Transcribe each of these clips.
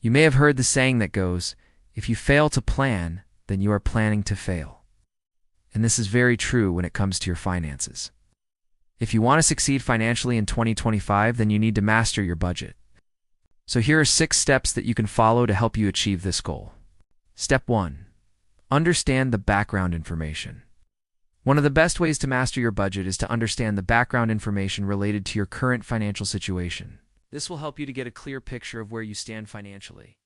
You may have heard the saying that goes, if you fail to plan, then you are planning to fail. And this is very true when it comes to your finances. If you want to succeed financially in 2025, then you need to master your budget. So here are 6 steps that you can follow to help you achieve this goal. Step 1. Understand the background information. One of the best ways to master your budget is to understand the background information related to your current financial situation. This will help you to get a clear picture of where you stand financially,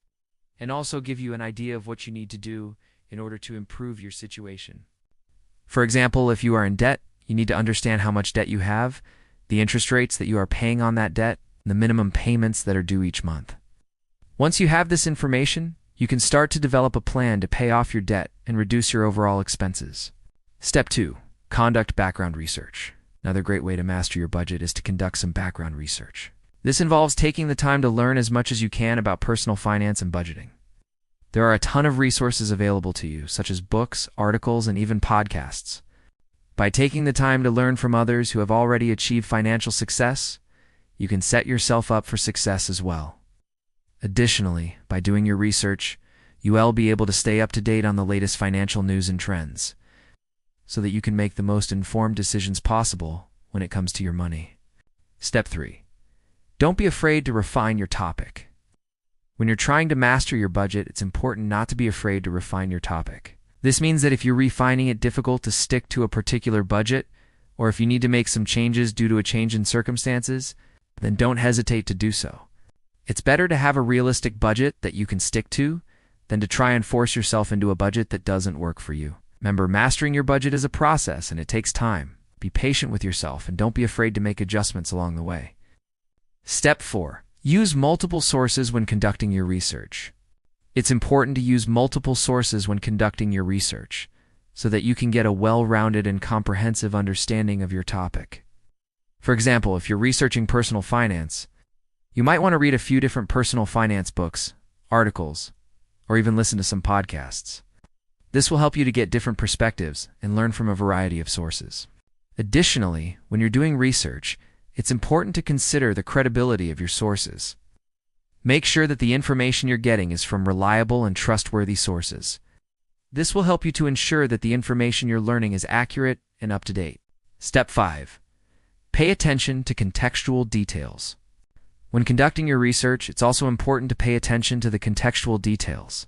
and also give you an idea of what you need to do in order to improve your situation. For example, if you are in debt, you need to understand how much debt you have, the interest rates that you are paying on that debt, and the minimum payments that are due each month. Once you have this information, you can start to develop a plan to pay off your debt and reduce your overall expenses. Step 2. Conduct background research. Another great way to master your budget is to conduct some background research. This involves taking the time to learn as much as you can about personal finance and budgeting. There are a ton of resources available to you, such as books, articles, and even podcasts. By taking the time to learn from others who have already achieved financial success, you can set yourself up for success as well. Additionally, by doing your research, you will be able to stay up to date on the latest financial news and trends, so that you can make the most informed decisions possible when it comes to your money. Step 3. Don't be afraid to refine your topic. When you're trying to master your budget, it's important not to be afraid to refine your topic. This means that if you're finding it difficult to stick to a particular budget, or if you need to make some changes due to a change in circumstances, then don't hesitate to do so. It's better to have a realistic budget that you can stick to than to try and force yourself into a budget that doesn't work for you. Remember, mastering your budget is a process and it takes time. Be patient with yourself and don't be afraid to make adjustments along the way. Step 4. Use multiple sources when conducting your research. It's important to use multiple sources when conducting your research so that you can get a well-rounded and comprehensive understanding of your topic. For example, if you're researching personal finance, you might want to read a few different personal finance books, articles, or even listen to some podcasts. This will help you to get different perspectives and learn from a variety of sources. Additionally, when you're doing research, it's important to consider the credibility of your sources. Make sure that the information you're getting is from reliable and trustworthy sources. This will help you to ensure that the information you're learning is accurate and up to date. Step 5. Pay attention to contextual details. When conducting your research, it's also important to pay attention to the contextual details.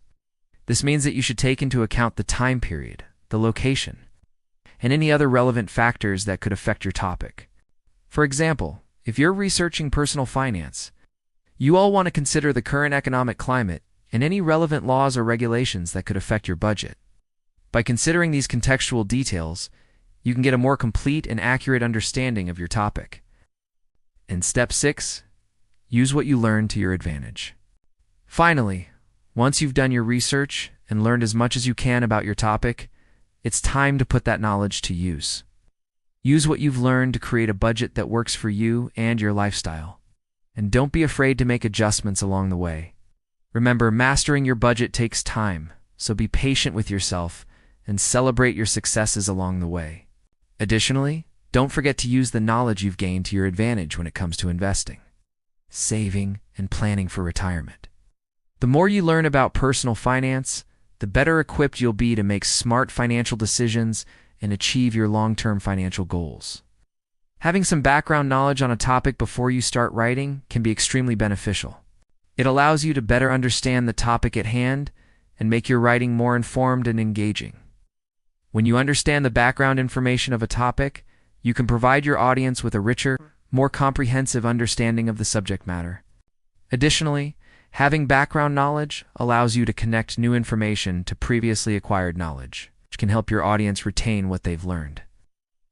This means that you should take into account the time period, the location, and any other relevant factors that could affect your topic. For example, if you're researching personal finance, you all want to consider the current economic climate and any relevant laws or regulations that could affect your budget. By considering these contextual details, you can get a more complete and accurate understanding of your topic. And step 6, use what you learn to your advantage. Finally, once you've done your research and learned as much as you can about your topic, it's time to put that knowledge to use. Use what you've learned to create a budget that works for you and your lifestyle. And don't be afraid to make adjustments along the way. Remember, mastering your budget takes time, so be patient with yourself and celebrate your successes along the way. Additionally, don't forget to use the knowledge you've gained to your advantage when it comes to investing, saving, and planning for retirement. The more you learn about personal finance, the better equipped you'll be to make smart financial decisions and achieve your long-term financial goals. Having some background knowledge on a topic before you start writing can be extremely beneficial. It allows you to better understand the topic at hand and make your writing more informed and engaging. When you understand the background information of a topic, you can provide your audience with a richer, more comprehensive understanding of the subject matter. Additionally, having background knowledge allows you to connect new information to previously acquired knowledge, which can help your audience retain what they've learned.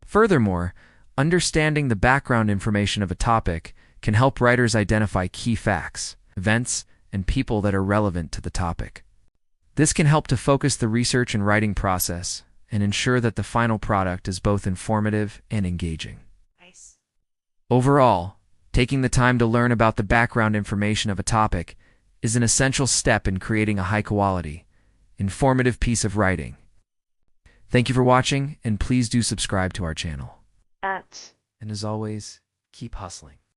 Furthermore, understanding the background information of a topic can help writers identify key facts, events, and people that are relevant to the topic. This can help to focus the research and writing process and ensure that the final product is both informative and engaging. Nice. Overall, taking the time to learn about the background information of a topic is an essential step in creating a high-quality, informative piece of writing. Thank you for watching, and please do subscribe to our channel. And as always, keep hustling.